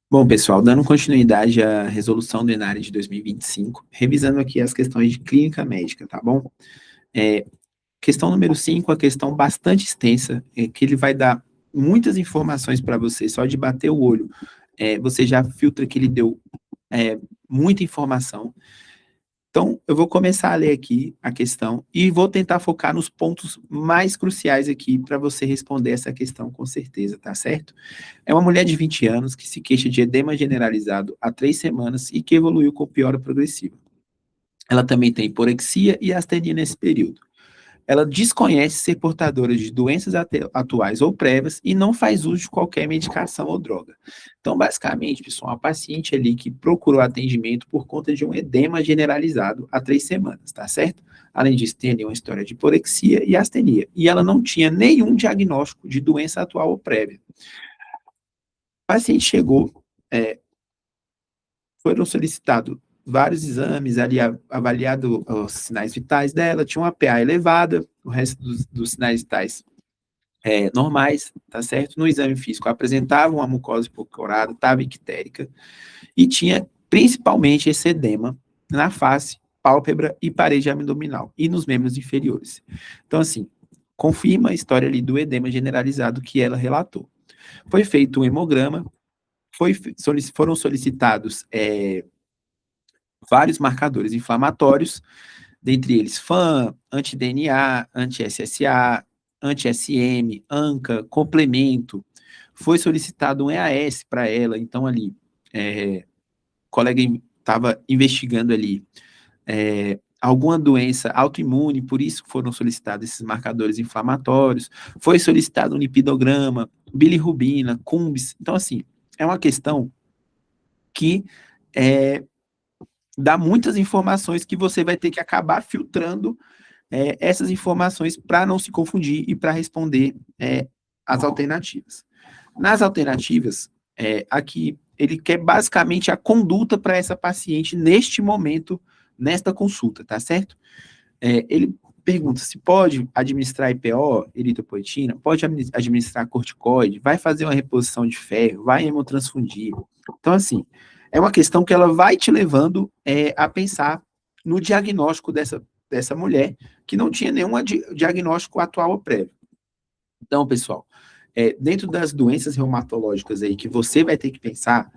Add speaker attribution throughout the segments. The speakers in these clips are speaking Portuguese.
Speaker 1: Bom, pessoal, dando continuidade à resolução do Enário de 2025, revisando aqui as questões de clínica médica, tá bom? Questão número 5, a questão bastante extensa, que ele vai dar muitas informações para você, só de bater o olho, você já filtra que ele deu muita informação. Então, eu vou começar a ler aqui a questão e vou tentar focar nos pontos mais cruciais aqui para você responder essa questão com certeza, tá certo? É uma mulher de 20 anos que se queixa de edema generalizado há 3 semanas e que evoluiu com piora progressiva. Ela também tem hiporexia e astenia nesse período. Ela desconhece ser portadora de doenças atuais ou prévias e não faz uso de qualquer medicação ou droga. Então, basicamente, pessoal, uma paciente ali que procurou atendimento por conta de um edema generalizado há 3 semanas, tá certo? Além disso, tem ali uma história de hiporexia e astenia. E ela não tinha nenhum diagnóstico de doença atual ou prévia. O paciente chegou, foram solicitados vários exames, ali avaliado os sinais vitais dela, tinha uma PA elevada, o resto dos sinais vitais normais, tá certo? No exame físico apresentava uma mucosa hipocorada, estava ictérica, e tinha principalmente esse edema na face, pálpebra e parede abdominal, e nos membros inferiores. Então, assim, confirma a história ali do edema generalizado que ela relatou. Foi feito um hemograma, foram solicitados vários marcadores inflamatórios, dentre eles FAM, anti-DNA, anti-SSA, anti-SM, ANCA, complemento. Foi solicitado um EAS para ela, então ali, o colega estava investigando ali alguma doença autoimune, por isso foram solicitados esses marcadores inflamatórios. Foi solicitado um lipidograma, bilirrubina, CUMBS. Então, assim, é uma questão que dá muitas informações que você vai ter que acabar filtrando essas informações para não se confundir e para responder as alternativas. Nas alternativas, aqui ele quer basicamente a conduta para essa paciente neste momento, nesta consulta, tá certo? Ele pergunta se pode administrar IPO, eritropoetina, pode administrar corticoide, vai fazer uma reposição de ferro, vai hemotransfundir. Então, assim, é uma questão que ela vai te levando a pensar no diagnóstico dessa mulher que não tinha nenhum diagnóstico atual ou prévio. Então, pessoal, dentro das doenças reumatológicas aí que você vai ter que pensar,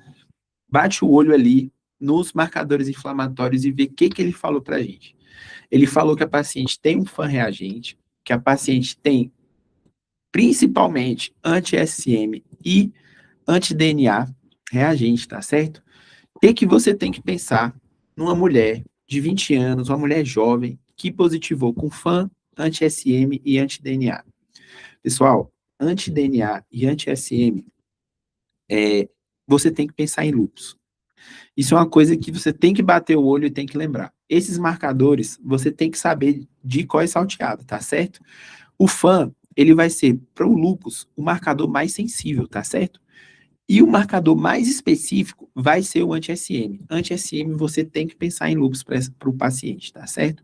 Speaker 1: bate o olho ali nos marcadores inflamatórios e vê o que ele falou para a gente. Ele falou que a paciente tem um FAM reagente, que a paciente tem principalmente anti-SM e anti-DNA reagente, tá certo? O que você tem que pensar numa mulher de 20 anos, uma mulher jovem, que positivou com FAM, anti-SM e anti-DNA? Pessoal, anti-DNA e anti-SM, você tem que pensar em lúpus. Isso é uma coisa que você tem que bater o olho e tem que lembrar. Esses marcadores, você tem que saber de qual é salteado, tá certo? O FAM, ele vai ser, para o lúpus, o marcador mais sensível, tá certo? E o marcador mais específico vai ser o anti-SM. Anti-SM, você tem que pensar em lúpus para o paciente, tá certo?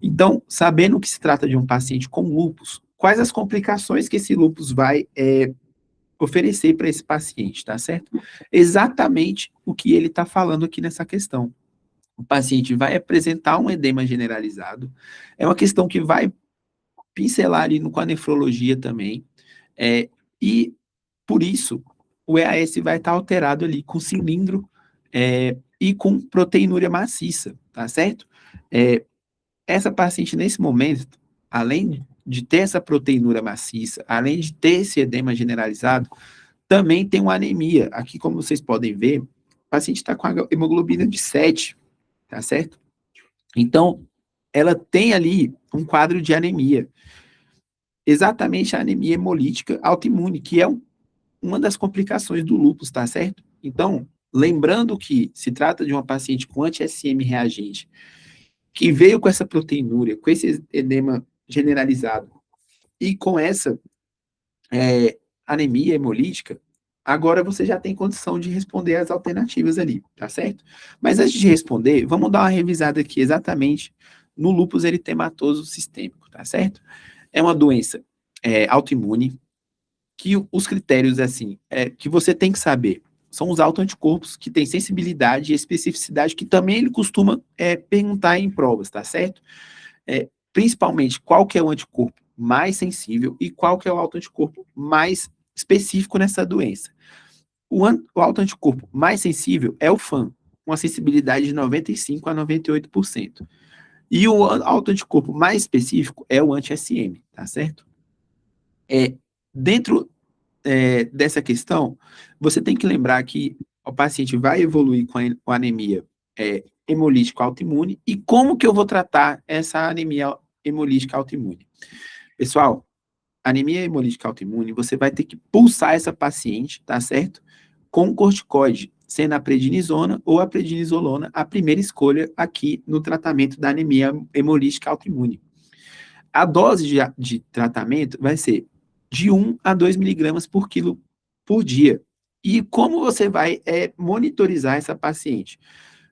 Speaker 1: Então, sabendo que se trata de um paciente com lúpus, quais as complicações que esse lúpus vai oferecer para esse paciente, tá certo? Exatamente o que ele está falando aqui nessa questão. O paciente vai apresentar um edema generalizado, é uma questão que vai pincelar ali com a nefrologia também, e por isso o EAS vai estar alterado ali com cilindro e com proteinúria maciça, tá certo? Essa paciente, nesse momento, além de ter essa proteinúria maciça, além de ter esse edema generalizado, também tem uma anemia. Aqui, como vocês podem ver, o paciente está com a hemoglobina de 7, tá certo? Então, ela tem ali um quadro de anemia. Exatamente a anemia hemolítica autoimune, que é uma das complicações do lúpus, tá certo? Então, lembrando que se trata de uma paciente com anti-SM reagente, que veio com essa proteinúria, com esse edema generalizado e com essa anemia hemolítica, agora você já tem condição de responder as alternativas ali, tá certo? Mas antes de responder, vamos dar uma revisada aqui exatamente no lúpus eritematoso sistêmico, tá certo? É uma doença autoimune, que os critérios, assim, que você tem que saber são os autoanticorpos que têm sensibilidade e especificidade que também ele costuma perguntar em provas, tá certo? Principalmente, qual que é o anticorpo mais sensível e qual que é o autoanticorpo mais específico nessa doença. O autoanticorpo mais sensível é o FAM, com a sensibilidade de 95% a 98%. E o autoanticorpo mais específico é o anti-SM, tá certo? Dentro dessa questão, você tem que lembrar que o paciente vai evoluir com anemia hemolítica autoimune e como que eu vou tratar essa anemia hemolítica autoimune. Pessoal, anemia hemolítica autoimune, você vai ter que pulsar essa paciente, tá certo? Com corticoide, sendo a prednisona ou a prednisolona a primeira escolha aqui no tratamento da anemia hemolítica autoimune. A dose de tratamento vai ser de 1 a 2 miligramas por quilo por dia. E como você vai monitorizar essa paciente?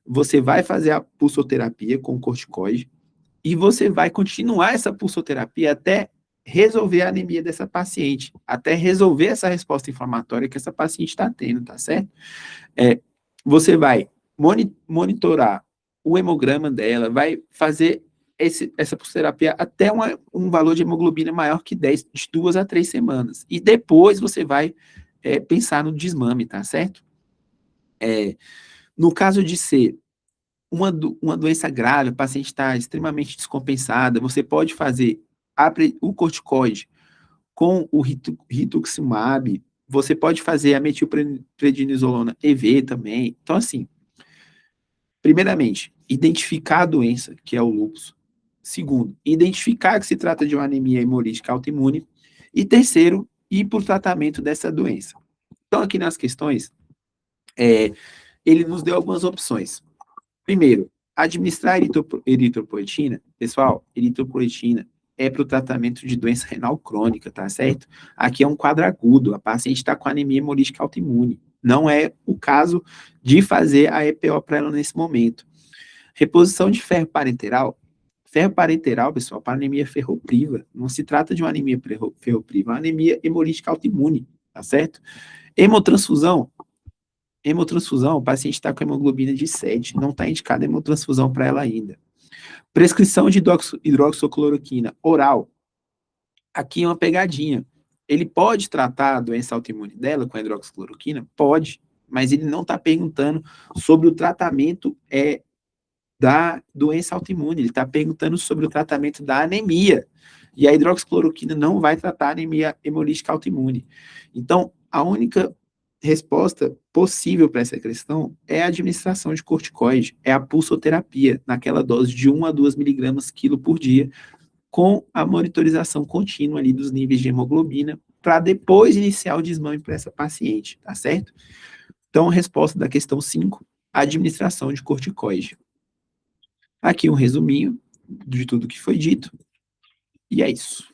Speaker 1: Você vai fazer a pulsoterapia com corticoide e você vai continuar essa pulsoterapia até resolver a anemia dessa paciente, até resolver essa resposta inflamatória que essa paciente está tendo, tá certo? Você vai monitorar o hemograma dela, vai fazer essa pulsoterapia até um valor de hemoglobina maior que 10, de 2 a 3 semanas. E depois você vai pensar no desmame, tá certo? No caso de ser uma doença grave, o paciente está extremamente descompensada, você pode fazer o corticoide com o rituximab, você pode fazer a metilprednisolona EV também. Então, assim, primeiramente, identificar a doença, que é o lúpus. Segundo, identificar que se trata de uma anemia hemolítica autoimune. E terceiro, ir para o tratamento dessa doença. Então, aqui nas questões, ele nos deu algumas opções. Primeiro, administrar eritropoetina. Pessoal, eritropoetina é para o tratamento de doença renal crônica, tá certo? Aqui é um quadro agudo, a paciente está com anemia hemolítica autoimune. Não é o caso de fazer a EPO para ela nesse momento. Reposição de ferro parenteral. Ferro parenteral, pessoal, para anemia ferropriva. Não se trata de uma anemia ferropriva, é uma anemia hemolítica autoimune, tá certo? Hemotransfusão. Hemotransfusão, o paciente está com hemoglobina de 7, não está indicada hemotransfusão para ela ainda. Prescrição de hidroxicloroquina oral. Aqui é uma pegadinha. Ele pode tratar a doença autoimune dela com a hidroxicloroquina? Pode, mas ele não está perguntando sobre o tratamento da doença autoimune, ele está perguntando sobre o tratamento da anemia. E a hidroxicloroquina não vai tratar a anemia hemolítica autoimune. Então, a única resposta possível para essa questão é a administração de corticoide, é a pulsoterapia, naquela dose de 1 a 2 miligramas quilo por dia, com a monitorização contínua ali dos níveis de hemoglobina, para depois iniciar o desmame para essa paciente, tá certo? Então, a resposta da questão 5, administração de corticoide. Aqui um resuminho de tudo que foi dito, e é isso.